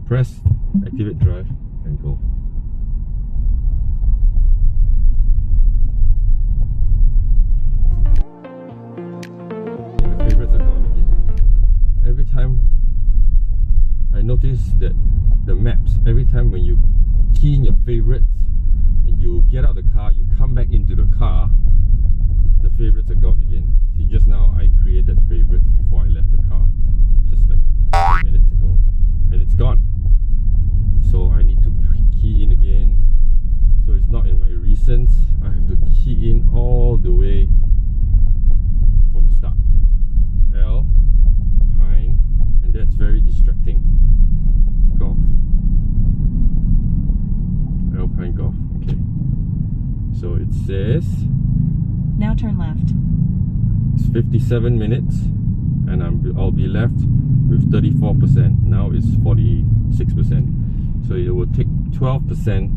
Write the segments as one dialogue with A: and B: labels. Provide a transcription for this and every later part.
A: Press activate drive and go. And the favorites are gone again. Every time I notice that the maps, every time when you key in your favorites and you get out of the car, you come back into the car, the favorites are gone again. See, just now I created favorites before I left the car, just like 10 minutes ago, and it's gone. So I need to key in again. So it's not in my recents. I have to key in all the way from the start. L, Pine, and that's very distracting. Golf. Alpine Golf. Okay. So it says
B: now turn left.
A: It's 57 minutes and I'll be left with 34%. Now it's 46%. So it will take 12%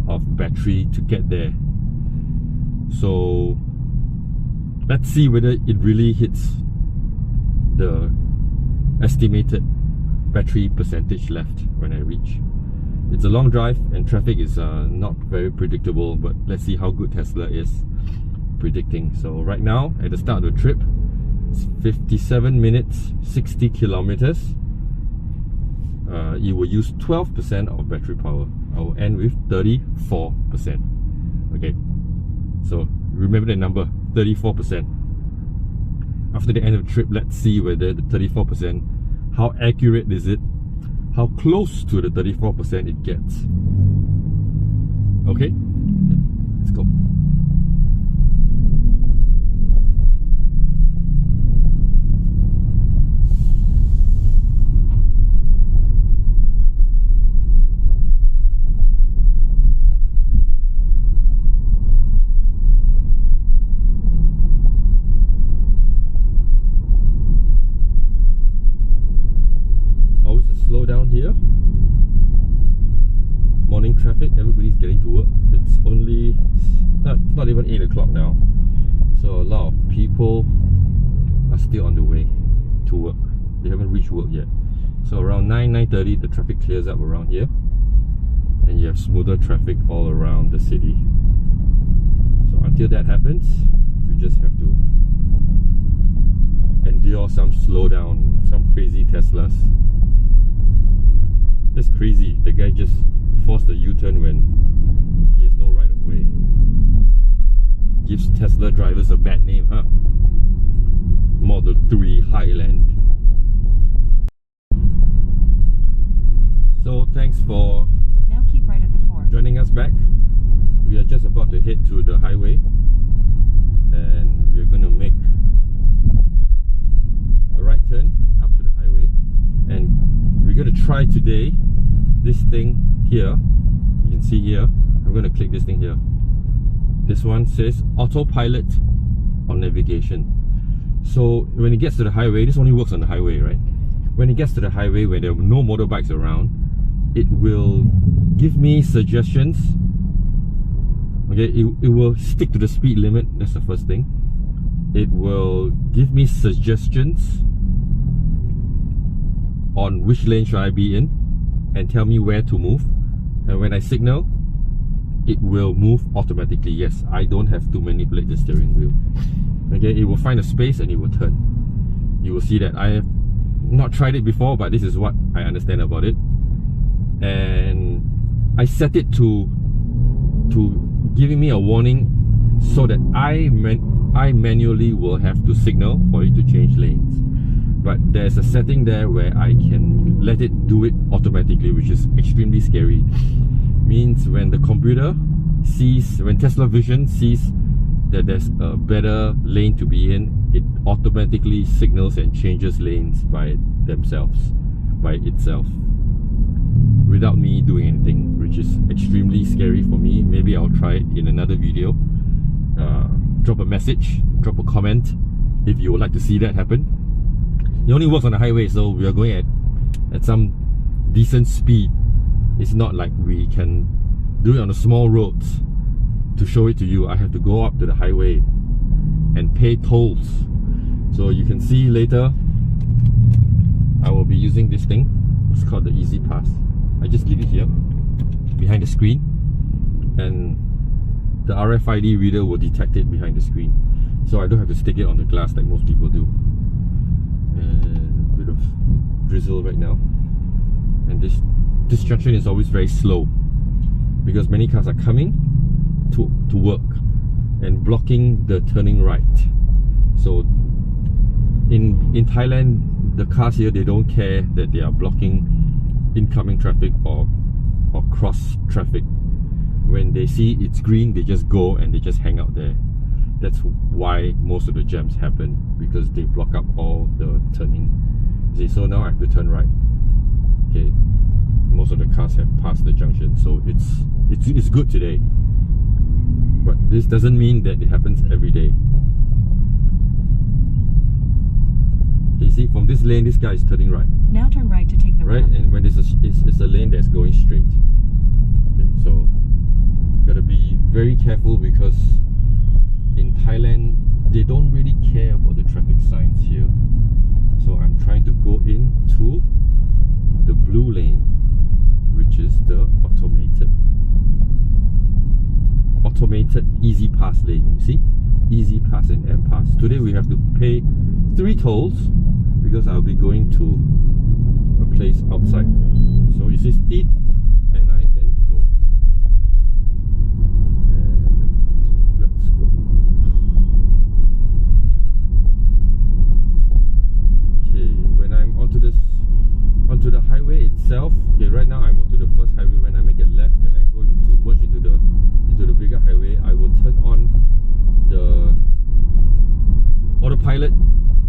A: of battery to get there. So let's see whether it really hits the estimated battery percentage left when I reach. It's a long drive and traffic is not very predictable, but let's see how good Tesla is predicting. So right now at the start of the trip, it's 57 minutes, 60 kilometers. It will use 12% of battery power. I will end with 34%. Okay, so remember the number, 34%. After the end of the trip, let's see whether the 34%, how accurate is it? How close to the 34% it gets. Okay, let's go. Slow down here. Morning traffic, everybody's getting to work. It's only not even 8 o'clock now, so a lot of people are still on the way to work. They haven't reached work yet. So around 9:30 the traffic clears up around here and you have smoother traffic all around the city. So until that happens, you just have to endure some slowdown, some crazy Teslas. That's crazy. The guy just forced a U-turn when he has no right of way. Gives Tesla drivers a bad name, huh? Model 3 Highland. So thanks for
B: now keep right at the fork.
A: Joining us back. We are just about to head to the highway and we're going to make a right turn up to the highway, and we're going to try today this thing here. You can see here, I'm going to click this thing here. This one says Autopilot on navigation. So when it gets to the highway, this only works on the highway, right? When it gets to the highway where there are no motorbikes around, it will give me suggestions. Okay, it will stick to the speed limit. That's the first thing. It will give me suggestions on which lane should I be in and tell me where to move. And when I signal, it will move automatically. Yes, I don't have to manipulate the steering wheel. Okay, it will find a space and it will turn. You will see that I have not tried it before, but this is what I understand about it. And I set it to giving me a warning so that I manually will have to signal for it to change lanes. But there's a setting there where I can let it do it automatically, which is extremely scary. Means when the computer sees, when Tesla Vision sees that there's a better lane to be in, it automatically signals and changes lanes by themselves, by itself, without me doing anything, which is extremely scary for me. Maybe I'll try it in another video. Drop a message, drop a comment if you would like to see that happen. It only works on the highway, so we are going at some decent speed. It's not like we can do it on the small roads. To show it to you, I have to go up to the highway and pay tolls. So you can see later, I will be using this thing. what's called the Easy Pass. I just leave it here behind the screen, and the RFID reader will detect it behind the screen, so I don't have to stick it on the glass like most people do. And a bit of drizzle right now, and this junction is always very slow because many cars are coming to work and blocking the turning right. So in Thailand, the cars here, they don't care that they are blocking incoming traffic or cross traffic. When they see it's green, they just go and they just hang out there. That's why most of the jams happen, because they block up all the turning. See, so now I have to turn right. Okay, most of the cars have passed the junction, so it's good today. But this doesn't mean that it happens every day. Okay, see, from this lane, this guy is turning right.
B: Now turn right to take the
A: right,
B: ramp.
A: and when it's a lane that's going straight. Okay, so gotta be very careful, because in Thailand they don't really care about the traffic signs here. So I'm trying to go into the blue lane, which is the automated Easy Pass lane. You see, Easy Pass and M Pass. Today we have to pay 3 tolls because I'll be going to a place outside. So you see speed, and I can go. And let's go. Okay, when I'm onto the highway itself, okay, right now I'm onto the first highway. When I make a left and I go into merge into the bigger highway, I will turn on the autopilot,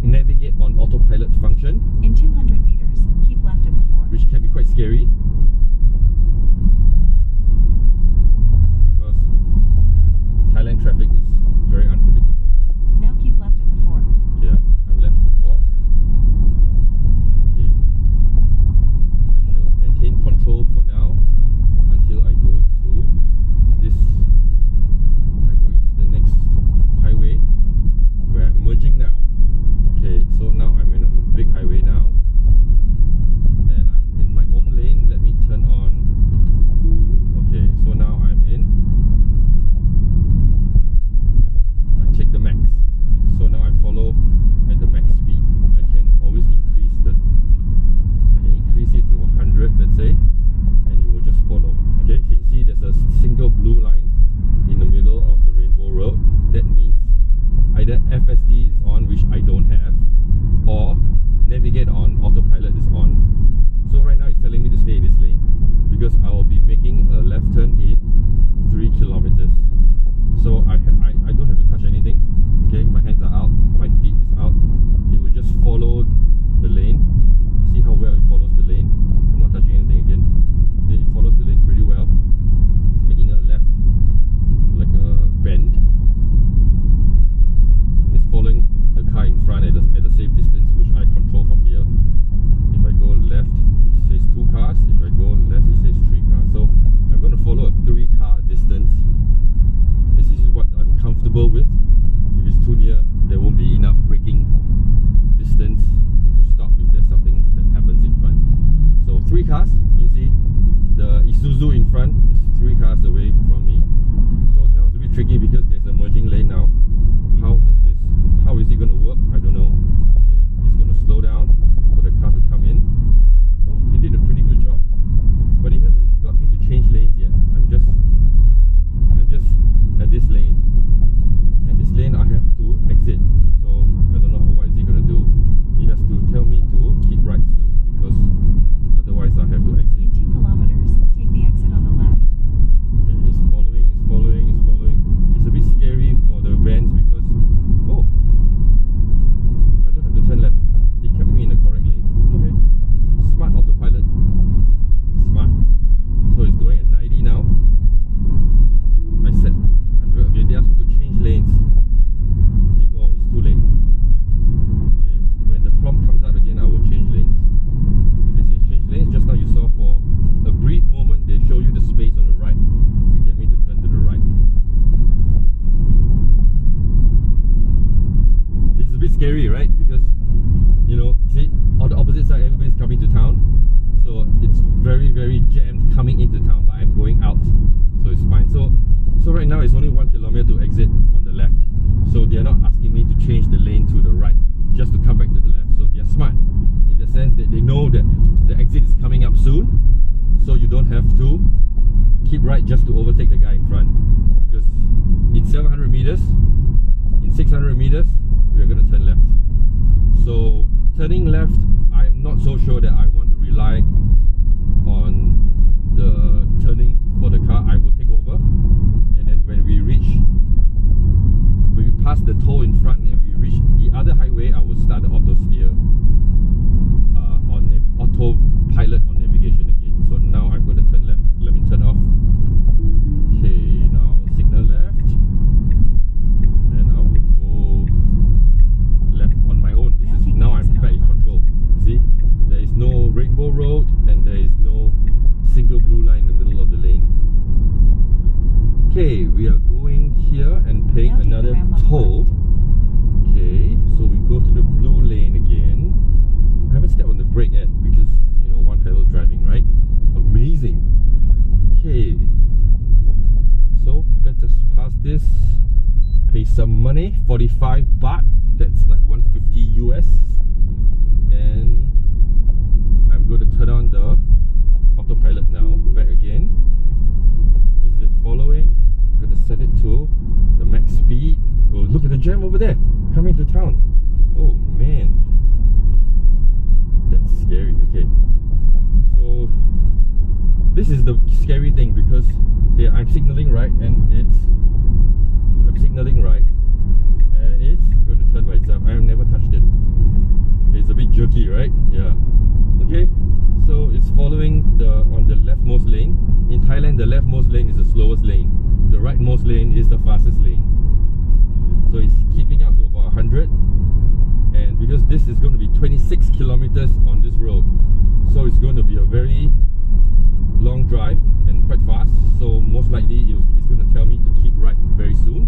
A: navigate on autopilot function.
B: In 200 meters, keep left at the fork.
A: Which can be quite scary, because Thailand traffic is very unpredictable.
B: Now keep left at the fork.
A: Yeah, I'm left at the fork. Okay, I shall maintain control for now until I go to this. I go to the next highway where I'm merging now. Okay, so now I'm in a big highway now, and I'm in my own lane. Let me turn on. Okay, so now I'm in. I click the max, so now I follow at the max speed. I can always increase it to 100, let's say, and it will just follow. Okay, so you see there's a single blue line in the middle of the rainbow road. That means either FSD is on, which I don't have, or navigate on autopilot is on. So right now it's telling me to stay in this lane because I will be making a left turn in 3 kilometers. So I don't have to touch anything. Okay, my hands are out, my feet is out. It will just follow the lane. See how well it follows the lane. I'm not touching anything again. It follows the lane pretty well. It's making a left, like a bend. It's following the car in front at a safe distance, which I control from here. If I go left, it says 2 cars. If I go left, it says 3 cars. So I'm going to follow a 3-car distance. This is what I'm comfortable with. If it's too near, there won't be enough braking distance to stop if there's something that happens in front. So 3 cars, you see the Isuzu in front is 3 cars away from me. So now it's a bit tricky because there's a merging lane now. How is it going to work? I don't know. Okay, it's going to slow down for the car to come in. Oh, it did a pretty good job, but it hasn't got me to change lanes yet. I'm just at this lane, and this lane I have to exit. So I don't know what is he going to do. He has to tell me to keep right soon, because otherwise I have to exit.
B: In 2 kilometers, take the exit on the left.
A: Okay, it's following. It's a bit scary for the vans because keep right just to overtake the guy in front, because in 700 meters, in 600 meters, we are going to turn left. So turning left, I'm not so sure that I want to rely on the turning for the car. I will take over, and then when we pass the toll in front and we reach the other highway, I will start the Autosteer on autopilot on navigation again. So now I'm going to turn left. Let me turn off. Okay, now signal left, and I will go left on my own. This is now I'm back in control. See, there is no rainbow road and there is no single blue line in the middle of the lane. Okay, we are going here and paying another toll. Okay, so we go to the blue lane again. I haven't stepped on the brake yet because, you know, one pedal driving, right? Amazing. Okay, so let us pass this, pay some money, 45 baht, that's like 150 US, and I'm going to turn on the autopilot now, back again. Is it following? I'm going to set it to the max speed. Oh, look at the jam over there, coming to town. Oh man, that's scary. Okay, so this is the scary thing, because okay, I'm signaling right and it's going to turn by itself. I have never touched it. Okay, it's a bit jerky, right? Yeah. Okay, so it's following on the leftmost lane. In Thailand, the leftmost lane is the slowest lane. The rightmost lane is the fastest lane. So it's keeping up to about 100. And because this is going to be 26 kilometers on this road, so it's going to be a very long drive and quite fast. So most likely it's going to tell me to keep right very soon.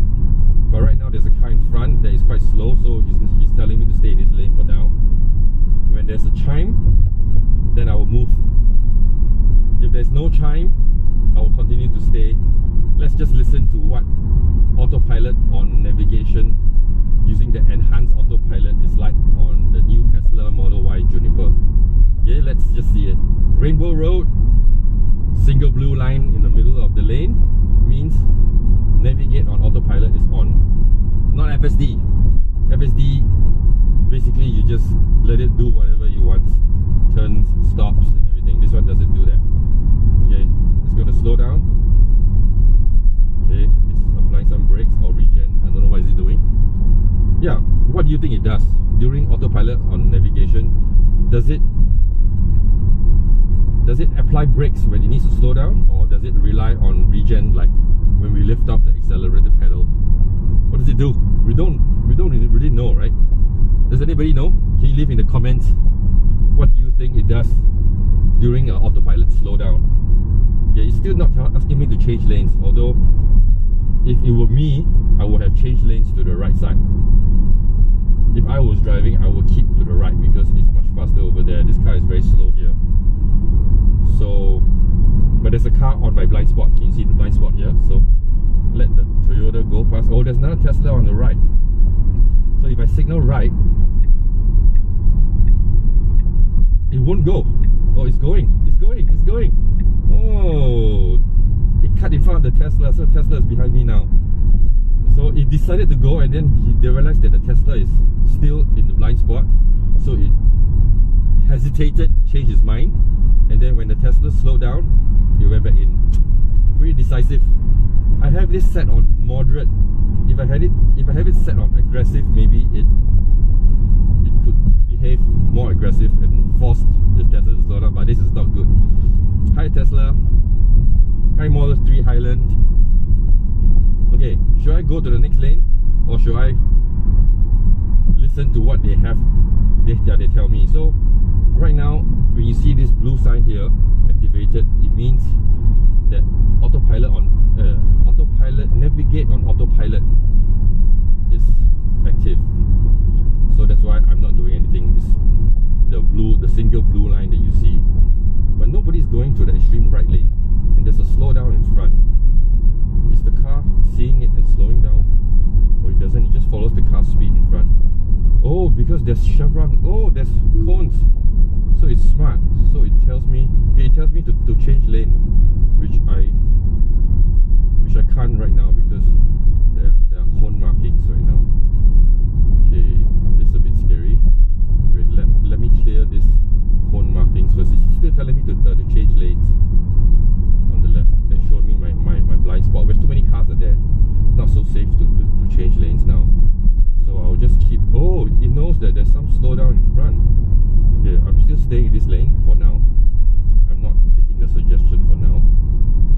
A: But right now there's a car in front that is quite slow, so he's telling me to stay in this lane for now. When there's a chime, then I will move. If there's no chime, I will continue to stay. Let's just listen to what autopilot on navigation using the Enhanced Autopilot is like on the new Tesla Model Y Juniper. Okay, let's just see it. Rainbow road, single blue line in the middle of the lane means navigate on autopilot is on. Not FSD. FSD, basically you just let it do whatever you want. Turns, stops and everything. This one doesn't do that. Okay, it's going to slow down. Okay, it's applying some brakes or regen. I don't know what is it doing. Yeah, what do you think it does during autopilot on navigation? Does it apply brakes when it needs to slow down, or does it rely on regen like when we lift off the accelerator pedal? What does it do? We don't really know, right? Does anybody know? Can you leave in the comments what do you think it does during an autopilot slowdown? Yeah, it's still not asking me to change lanes, although if it were me, I would have changed lanes to the right side. If I was driving, I would keep to the right because it's much faster over there. This car is very slow here. So, but there's a car on my blind spot. Can you see the blind spot here? So let the Toyota go past. Oh, there's another Tesla on the right. So if I signal right, it won't go. Oh, it's going. It's going. It's going. Oh, it cut in front of the Tesla. So Tesla is behind me now. So it decided to go, and then they realized that the Tesla is still in the blind spot. So it hesitated, changed its mind, and then when the Tesla slowed down, it went back in. Pretty decisive. I have this set on moderate. If I have it set on aggressive, maybe it could behave more aggressive and force the Tesla to slow down. But this is not good. Hi Tesla. Hi Model 3 Highland. Okay, should I go to the next lane, or should I listen to what they tell me? So right now, when you see this blue sign here activated, it means that autopilot navigate on autopilot is active. So that's why I'm not doing anything. It's the single blue line that you see. But nobody's going to the extreme right lane, and there's a slowdown in front. Is the car seeing it and slowing down? Or it doesn't, it just follows the car's speed in front. Oh, because there's chevron. Oh, there's cones. So it's smart. So it tells me to change lane, which I telling me to change lanes on the left. It showed me my blind spot. There's too many cars are there. Not so safe to change lanes now. So I'll just keep. Oh, it knows that there's some slowdown in front. Okay, I'm still staying in this lane for now. I'm not taking the suggestion for now.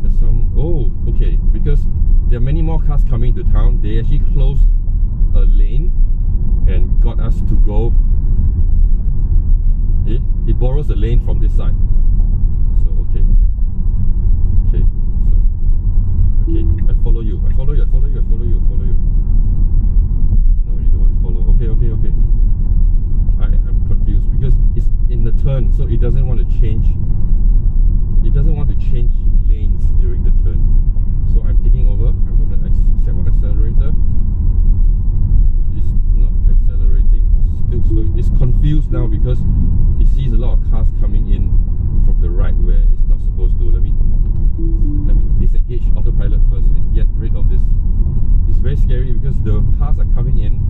A: There's some. Oh, okay. Because there are many more cars coming to town. They actually closed a lane and got us to go. It borrows a lane from this side. So okay. Okay. So okay. I follow you. I follow you. I follow you. I follow you. I follow you. No, you don't want to follow. Okay. Okay. Okay. I'm confused because it's in the turn, so it doesn't want to change. It doesn't want to change lanes during the turn. So I'm taking over. I'm going to step on accelerator. It's not accelerating. It's still slow. It's confused now because it sees a lot of cars coming in from the right where it's not supposed to. Let me disengage autopilot first and get rid of this. It's very scary because the cars are coming in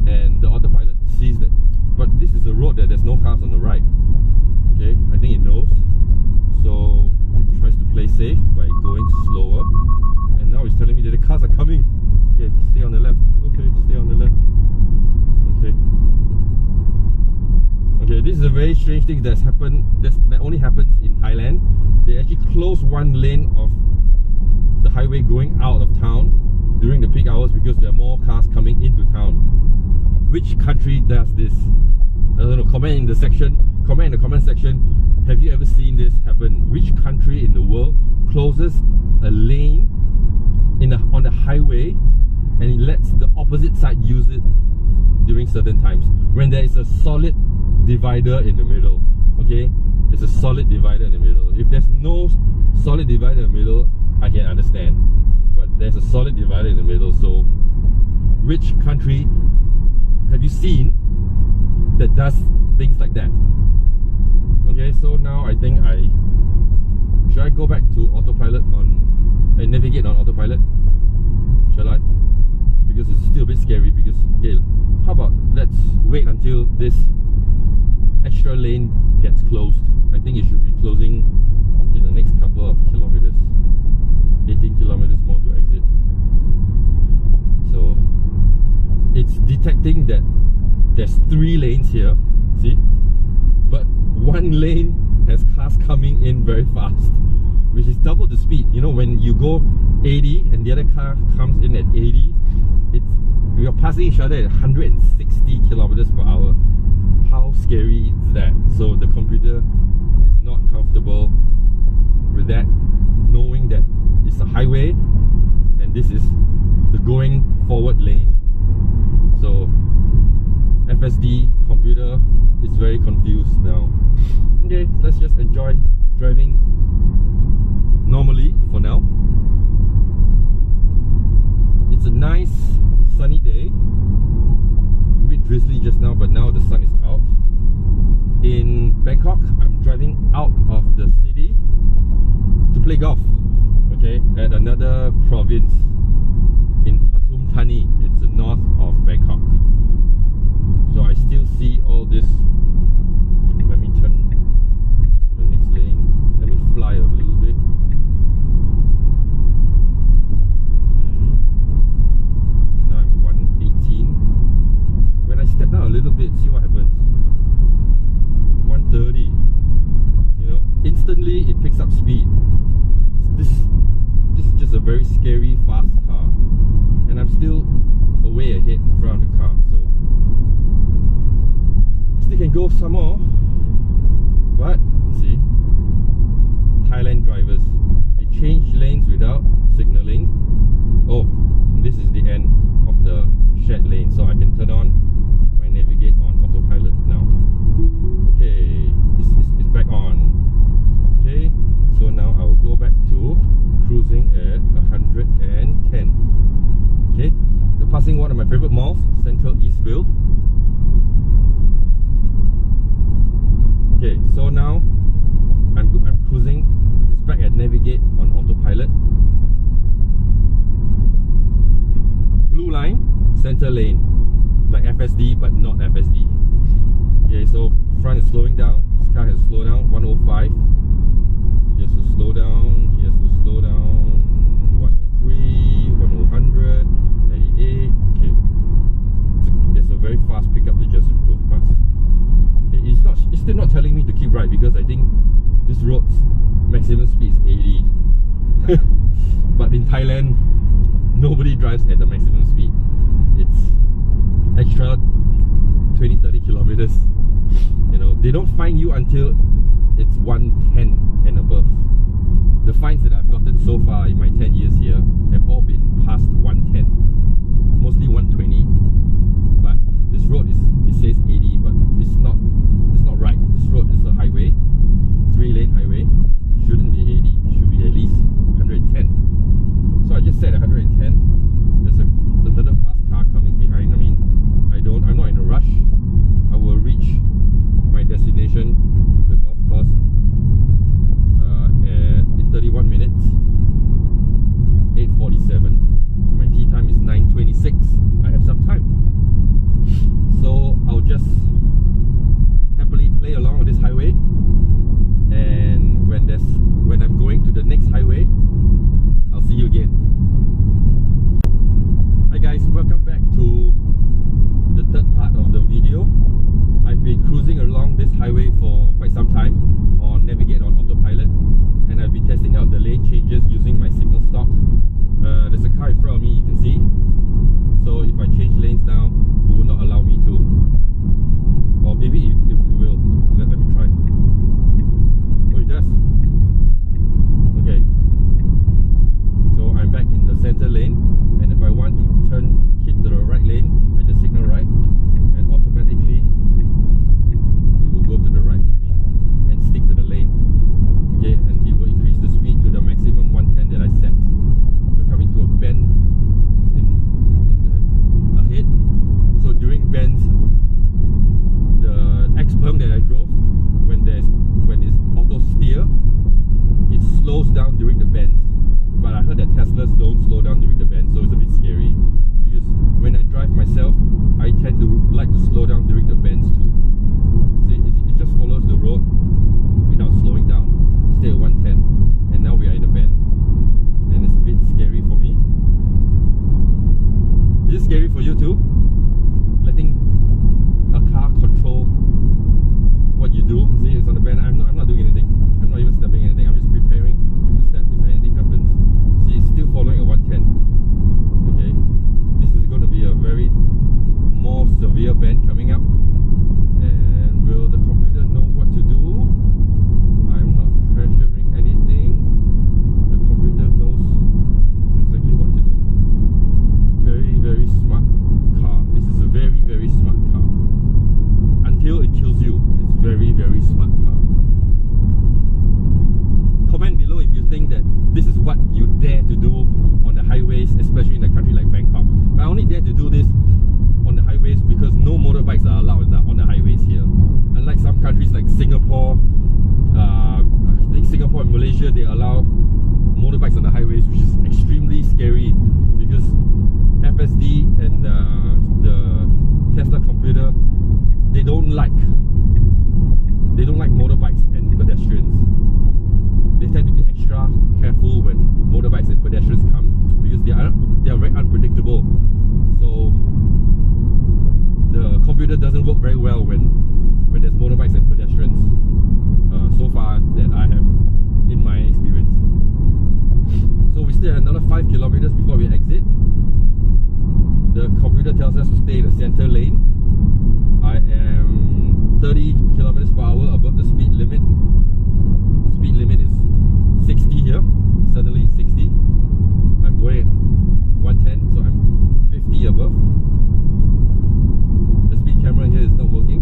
A: and the autopilot sees that. But this is a road that there's no cars on the right. Okay, I think it knows. So it tries to play safe by going slower. And now it's telling me that the cars are coming. Okay, stay on the left. Okay, stay on the left. Okay. Okay, this is a very strange thing that's happened. That only happens in Thailand. They actually close one lane of the highway going out of town during the peak hours because there are more cars coming into town. Which country does this? I don't know. Comment in the comment section. Have you ever seen this happen? Which country in the world closes a lane on the highway and it lets the opposite side use it during certain times when there is a solid divider in the middle? Okay, there's a solid divider in the middle. If there's no solid divider in the middle, I can understand, but there's a solid divider in the middle. So which country have you seen that does things like that? Okay, so now I think should I go back to autopilot and navigate on autopilot? Shall I? Because it's still a bit scary. Because okay, how about let's wait until this extra lane gets closed. I think it should be closing in the next couple of kilometers. 18 kilometers more to exit. So it's detecting that there's 3 lanes here, see? But one lane has cars coming in very fast, which is double the speed. You know, when you go 80 and the other car comes in at 80, we are passing each other at 160 kilometers per hour. How scary is that? So the computer is not comfortable with that, knowing that it's a highway and this is the going forward lane. So FSD computer is very confused now. Okay, let's just enjoy driving normally for now. It's a nice sunny day. A bit drizzly just now, but now the sun is out. In Bangkok, I'm driving out of the city to play golf. Okay, at another province in Pathum Thani. It's north of Bangkok. So I still see all this. Let me turn to the next lane. Let me fly a little bit. Okay. Now I'm 118. When I step down a little bit, see what happens. 130. You know, instantly it picks up speed. This is just a very scary, fast car. And I'm still way ahead in front of the car. So still can go some more, but see, Thailand drivers, they change lanes without signaling. Oh, this is the end of the shared lane, so I can turn on my navigate on autopilot now. Okay, it's back on. Okay, so now I will go back to cruising at 110. Okay, we're passing one of my favorite malls, Central Eastville. Okay, so now I'm cruising. It's back at navigate on autopilot. Blue line, center lane, like FSD but not FSD. Okay, so front is slowing down. This car has slowed down 105. He has to slow down. He has to slow down 103, 100, 98. Okay, there's a very fast pickup that just drove past. Okay, it's still not telling me to keep right because I think this road's maximum speed is 80. But in Thailand, nobody drives at the maximum speed. It's extra 20-30 kilometers. You know, they don't fine you until it's 110 and above. The fines that I've gotten so far in my 10 years here have all been past 110, mostly 120. But this road it says 80, but it's not right. This road is a highway, 3-lane highway. Shouldn't be 80. It should be at least 110. So I just said 110. There's another fast car coming behind. I mean, I'm not in a rush. I will reach my destination, the golf course, in 31 minutes. 8:47. My tea time is 9:26. I have some time, so I'll just happily play along on this highway. And when I'm going to the next highway, I'll see you again. Hi guys, welcome back to the third part of the video. I've been cruising along this highway for quite some time on Navigate on Autopilot, and I've been testing out the lane changes using my signal stock. There's a car in front of me, you can see. So if I change lanes now, it will not allow me to. Or maybe it will. Let me try. Oh, it does. Okay. So I'm back in the center lane, and if I want to hit to the right lane, I just signal right, and automatically it will go to the right for me and stick to the lane. Okay, and it will increase the speed to the maximum 110 that I set. We're coming to a bend ahead. So during bends, the Xpeng that I drove, when it's Autosteer, it slows down during the bends. But I heard that Teslas don't slow down during the bends, so it's a bit scary. Because when I drive myself, I tend to like to slow down during the bends too. See, it just follows the road without slowing down. Stay at 110, and now we are in the bend, and it's a bit scary for me. Is it scary for you too? Letting a car control what you do. See, it's on the bend. I'm not doing anything. I'm not even stepping anything. I'm just preparing to step if anything happens. See, it's still following at 110. Okay, this is going to be a very more severe bend coming up. And will the computer know what to do? I'm not pressuring anything. The computer knows exactly what to do. Very, very smart car. This is a very, very smart car. Until it kills you, it's very, very smart car. Comment below if you think that this is what you dare to do on the highways, especially in a country like Bangkok. But I only dare to do this on the highways because no motorbikes are allowed on the highways here. Unlike some countries like Singapore, I think Singapore and Malaysia, they allow motorbikes on the highways, which is extremely scary because FSD and the Tesla computer, they don't like motorbikes and pedestrians. They tend to be extra careful when motorbikes and pedestrians come because they are very unpredictable. So the computer doesn't work very well when there's motorbikes and pedestrians. So far that I have in my experience. So we still have another 5 kilometers before we exit. The computer tells us to stay in the center lane. I am 30 kilometers per hour above the speed limit. Speed limit is 60 here. Suddenly 60. I'm going at 110, so I'm 50 above. The speed camera here is not working.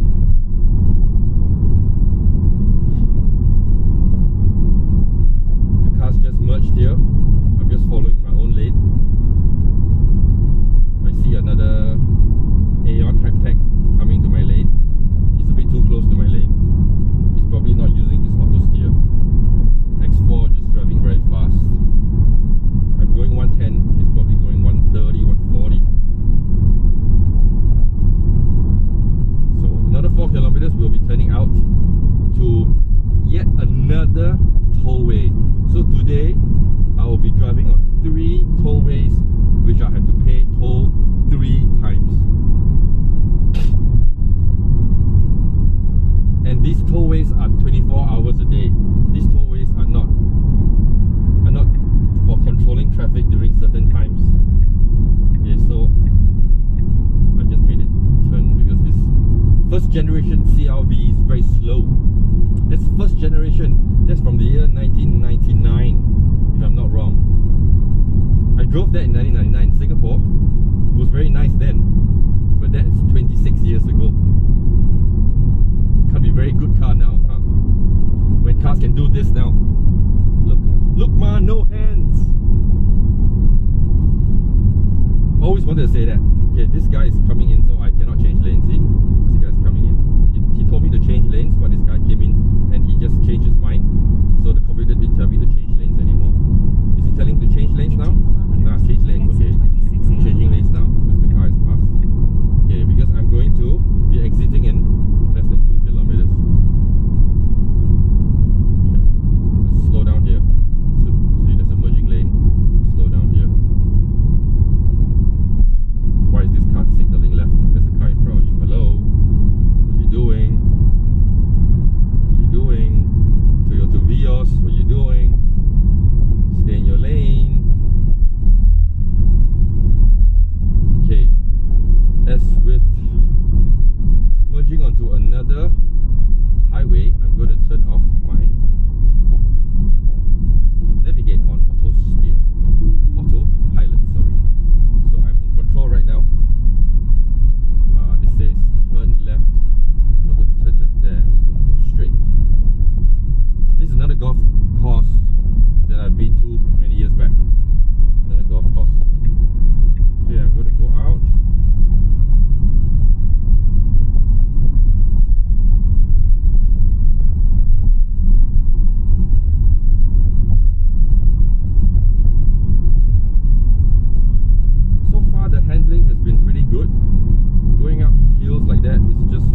A: The cars just merged here. I'm just following my own lane. I see another Aeon Hype Tech coming to my lane. He's a bit too close to my lane. He's probably not using his another tollway. So today I will be driving on 3 tollways, which I have to pay toll 3 times. And these tollways are 24 hours a day. These tollways are not for controlling traffic during certain times. Okay, so I just made it turn because this first generation CRV is very slow. That's first generation. That's from the year 1999, if I'm not wrong. I drove that in 1999 in Singapore. It was very nice then, but that is 26 years ago. Can't be a very good car now, huh? When cars can do this now. Look man, no hands. Always wanted to say that. Okay, this guy is coming in, so I cannot change lanes. See, this guy is coming in. He told me to change lanes, but this guy came in and he just changed his mind. So the computer didn't tell me to change lanes anymore. Is he telling me to change lanes now? Nah, change lanes. Okay, changing lanes now because the car is passed. Okay, because I'm going to be exiting in less than 2 kilometers. Okay, let's slow down here. So, see, there's a merging lane. Slow down here. Why is this car signaling left? There's a car in front of you. Hello? What are you doing? What are you doing? Toyota Vios, what are you doing? Stay in your lane. Okay. As with merging onto another highway, I'm going to turn off my navigate on Autosteer. Autopilot, sorry. So I'm in control right now. This says turn left. I'm not going to turn left there, I'm just going to go straight. This is another golf course that I've been to many years back. Another golf course. Okay, I'm going to go out. So far the handling has been pretty good. Going up hills like that is just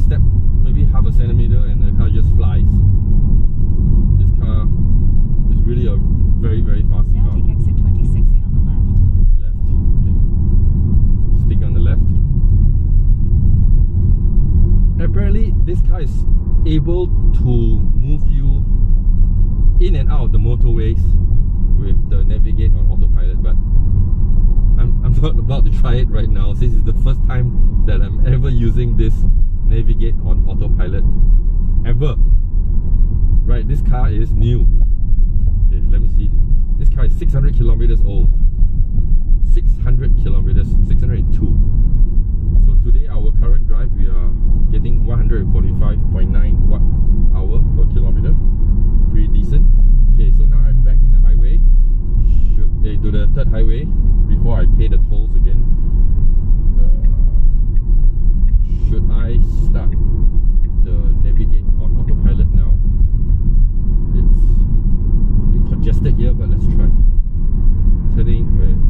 A: step maybe half a centimeter and the car just flies. This car is really a very, very fast
B: Now
A: car.
B: take exit 26A on the left.
A: Left. Okay. Stick on the left. Apparently this car is able to move you in and out of the motorways with the navigate on autopilot, but I'm not about to try it right now. This is the first time that I'm ever using this navigate on autopilot ever. Right, this car is new. Okay, let me see. This car is 600 kilometers old. 600 kilometers, 602. So today our current drive, we are getting 145.9 watt-hour per kilometer. Pretty decent. Okay, so now I'm back in the highway. To the third highway before I pay the tolls again. Should I start the navigate on autopilot now? It's a bit congested here, but let's try.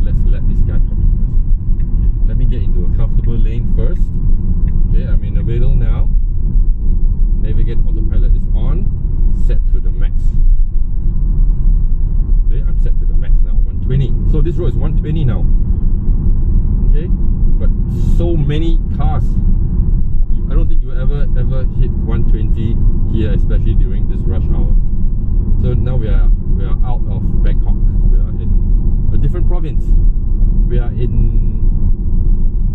A: Let's let this guy come in first. Okay, let me get into a comfortable lane first. Okay, I'm in the middle now. Navigate autopilot is on, set to the max. Okay, I'm set to the max now, 120. So this road is 120 now. Okay, but so many cars. I don't think you ever hit 120 here, especially during this rush hour. So now we are out of Bangkok. We are in a different province. We are in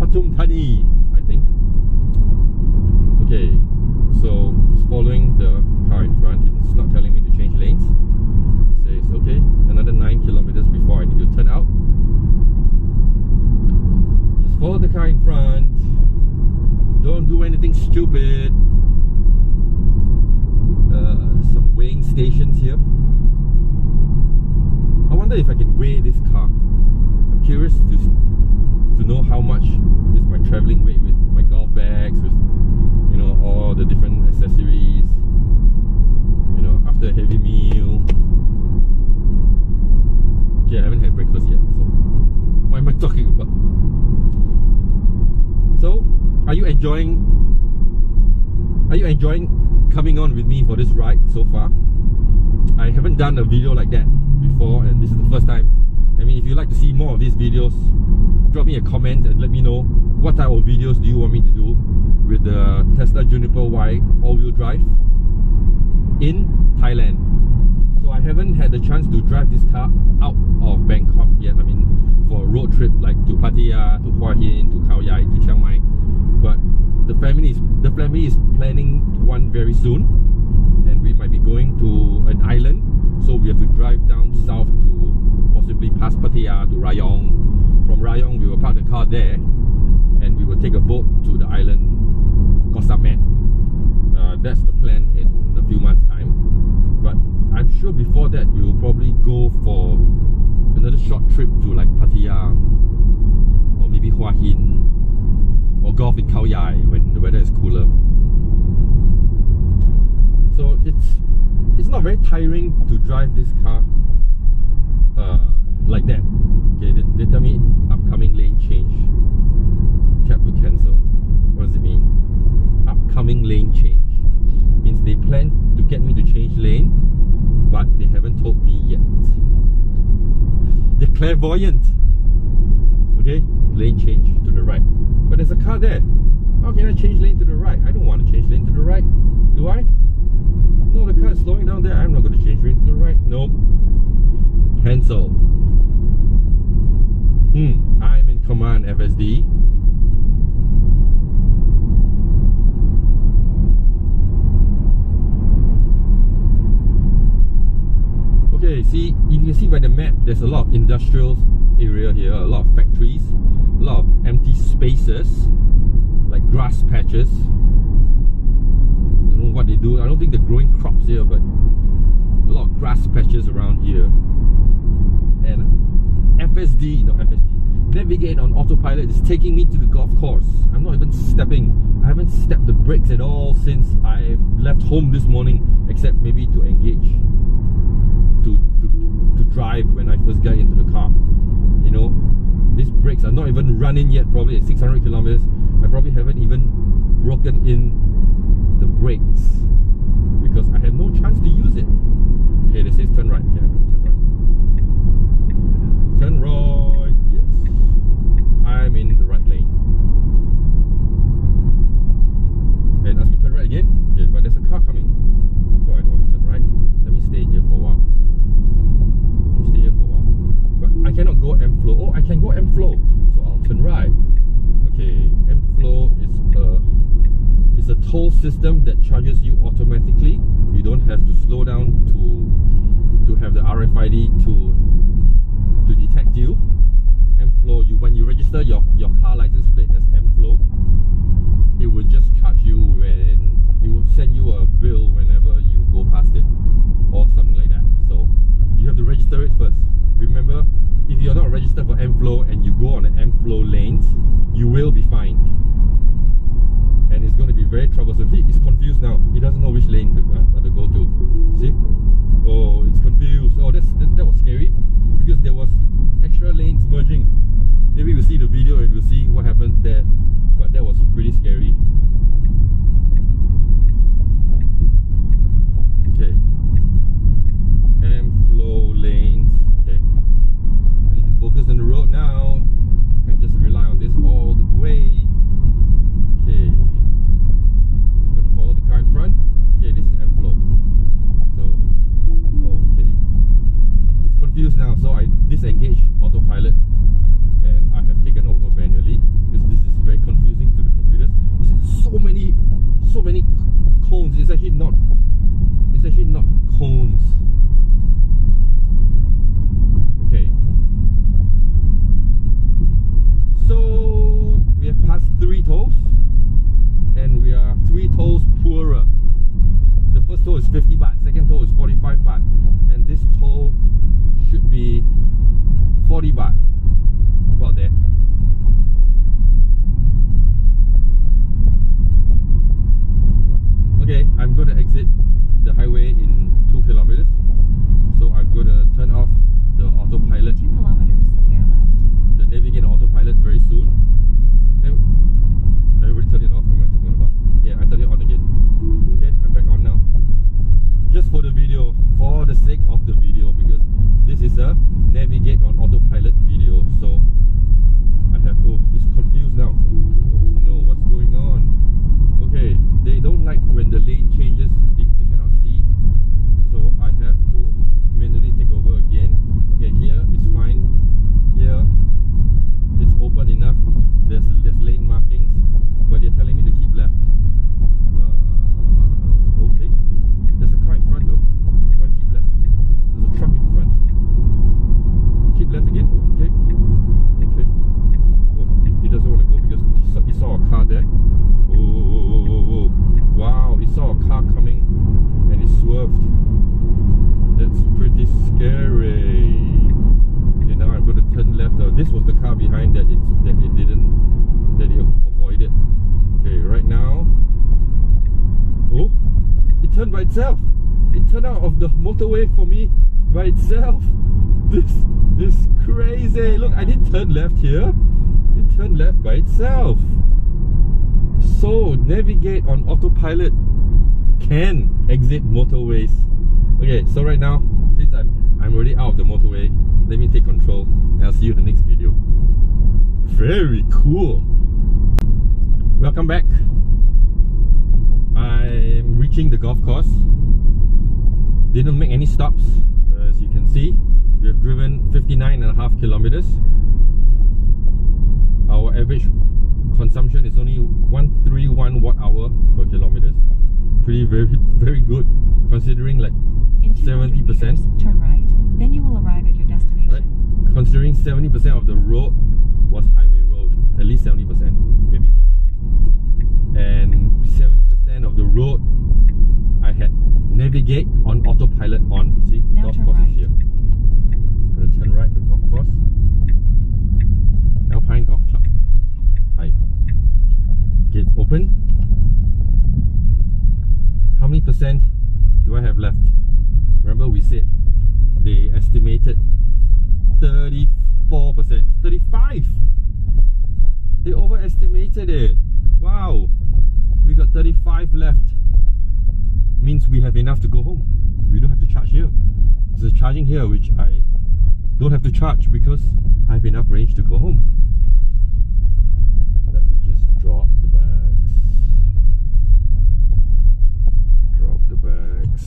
A: Pathum Thani, I think. Okay, so it's following the car in front. It's not telling me to change lanes. It says, okay, another 9 kilometers before I need to turn out. Just follow the car in front. Don't do anything stupid. Some weighing stations here. I wonder if I can weigh this car. I'm curious to know how much is my traveling weight with my golf bags, with all the different accessories. After a heavy meal. Okay, I haven't had breakfast yet, so what am I talking about? So, are you enjoying coming on with me for this ride so far. I haven't done a video like that before, and this is the first time. I mean, if you'd like to see more of these videos, drop me a comment and let me know what type of videos do you want me to do with the Tesla Juniper Y all-wheel drive in Thailand. So I haven't had the chance to drive this car out of Bangkok yet. I mean, for a road trip like to Pattaya, to Hua Hin, to Khao Yai, to Chiang Mai. But the family is planning one very soon, and we might be going to an island. So we have to drive down south to possibly past Pattaya to Rayong. From Rayong, we will park the car there, and we will take a boat to the island Koh Samet. That's the plan in a few months' time. But I'm sure before that we will probably go for another short trip to like Pattaya, or maybe Hua Hin, or golf in Khao Yai when the weather is cooler. So it's not very tiring to drive this car like that. Okay, they tell me upcoming lane change. Tap to cancel. What does it mean? Upcoming lane change means they plan to get me to change lane, but they haven't told me yet. They're clairvoyant. Okay, lane change to the right. But there's a car there. How can I change lane to the right? I don't want to change lane to the right. Do I? No, the car is slowing down there. I'm not going to change lane to the right. Nope. Cancel. I'm in command, FSD. Okay, see, you can see by the map, there's a lot of industrial area here, a lot of factories, a lot of empty spaces, like grass patches. I don't know what they do. I don't think they're growing crops here, but a lot of grass patches around here. And FSD, Navigate on Autopilot is taking me to the golf course. I'm not even stepping. I haven't stepped the brakes at all since I left home this morning, except maybe to engage. To drive when I first got into the car. You know, these brakes are not even running yet, probably at 600 kilometers. I probably haven't even broken in the brakes because I have no chance to use it. Okay, this says turn right. Okay, I'm going to turn right. Turn right, yes. I'm in the right lane. And ask me to turn right again. Okay, but there's a car coming, so I don't want to turn right. Let me stay here for a while. Stay here for a while. But I cannot go M flow. Oh, I can go M flow. So I'll turn right. Okay, M flow is a toll system that charges you automatically. You don't have to slow down to have the RFID to detect you. M flow, when you register your car license plate as M flow, it will just charge you when it will send you a bill whenever you go past it, or something like that. So you have to register it first. Remember, if you're not registered for M-Flow and you go on the M-Flow lanes, you will be fined. And it's going to be very troublesome. See, it's confused now. It doesn't know which lane to go to. See? Oh, it's confused. Oh, that was scary because there was extra lanes merging. Maybe we'll see the video and we'll see what happens there. But that was pretty scary. Okay. M-Flow lanes. Okay. I need to focus on the road now. Can't just rely on this all the way. Okay. Just gonna follow the car in front. Okay, this is M-Flow. So, okay. It's confused now, so I disengage Autopilot and I have taken over manually because this is very confusing to the computers. There's so many cones. It's actually not cones. Okay. So we have passed 3 tolls and we are 3 tolls poorer. The first toll is 50 baht, second toll is 45 baht, and this toll should be 40 baht. About there. Okay, I'm going to exit the highway in 2 kilometers. So I'm going to turn off the autopilot.
B: 2 kilometers, bear left.
A: The Navigate Autopilot very soon. And I already turned it off. What am I talking about? Yeah, I turned it on again. Okay, I'm back on now. for the video, for the sake of the video, because this is a navigate on autopilot video. So I have to, it's confused now. Oh no, what's going on? Okay, they don't like when the lane changes, they cannot see. So I have to manually take over again. Okay, here is fine. Here it's open enough. There's lane markings, but they're telling me to keep left. Okay. There's a car in front though. Why keep left? There's a truck in front. Keep left again. Okay. Okay. Oh, he doesn't want to go because he saw a car there. Oh, wow! He saw a car coming and he swerved. That's pretty scary. Okay, now I'm going to turn left. This was the car behind that it avoided. Okay, right now. Oh, it turned by itself. It turned out of the motorway for me by itself. This is crazy. Look, I didn't turn left here. It turned left by itself. So navigate on autopilot can exit motorways. Okay, so right now, since I'm already out of the motorway, let me take control and I'll see you in the next video. Very cool. Welcome back. I'm reaching the golf course. Didn't make any stops. As you can see, we have driven 59.5 kilometers. Our average consumption is only 131 watt hour per kilometers. Very good, considering like 70%.
B: Meters, turn right. Then you will arrive at your destination.
A: Right? Considering 70% of the road was highway road, at least 70%, maybe more. And 70% of the road I had navigate on autopilot on. See,
B: now
A: golf
B: turn
A: course
B: right.
A: is here. I'm gonna turn right the golf course. Alpine Golf Club. Hi. Gates open. How many percent do I have left? Remember we said they estimated 34%. 35! They overestimated it. Wow. We got 35 left. Means we have enough to go home. We don't have to charge here. There's a charging here which I don't have to charge because I have enough range to go home. Let me just drop the bags. Drop the bags.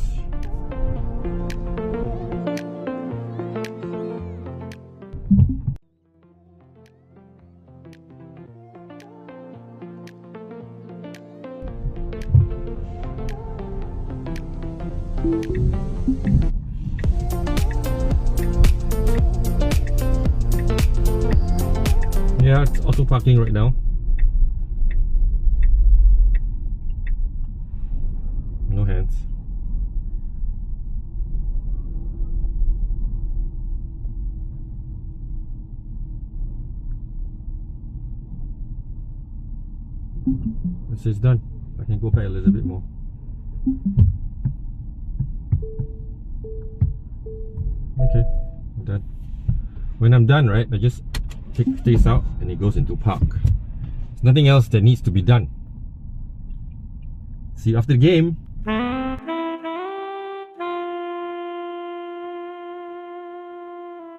A: Yeah, it's auto parking right now. No hands. This is done. I can go back a little bit more. Okay, I'm done. When I'm done, right, I just take this out and it goes into park. There's nothing else that needs to be done. See you after the game.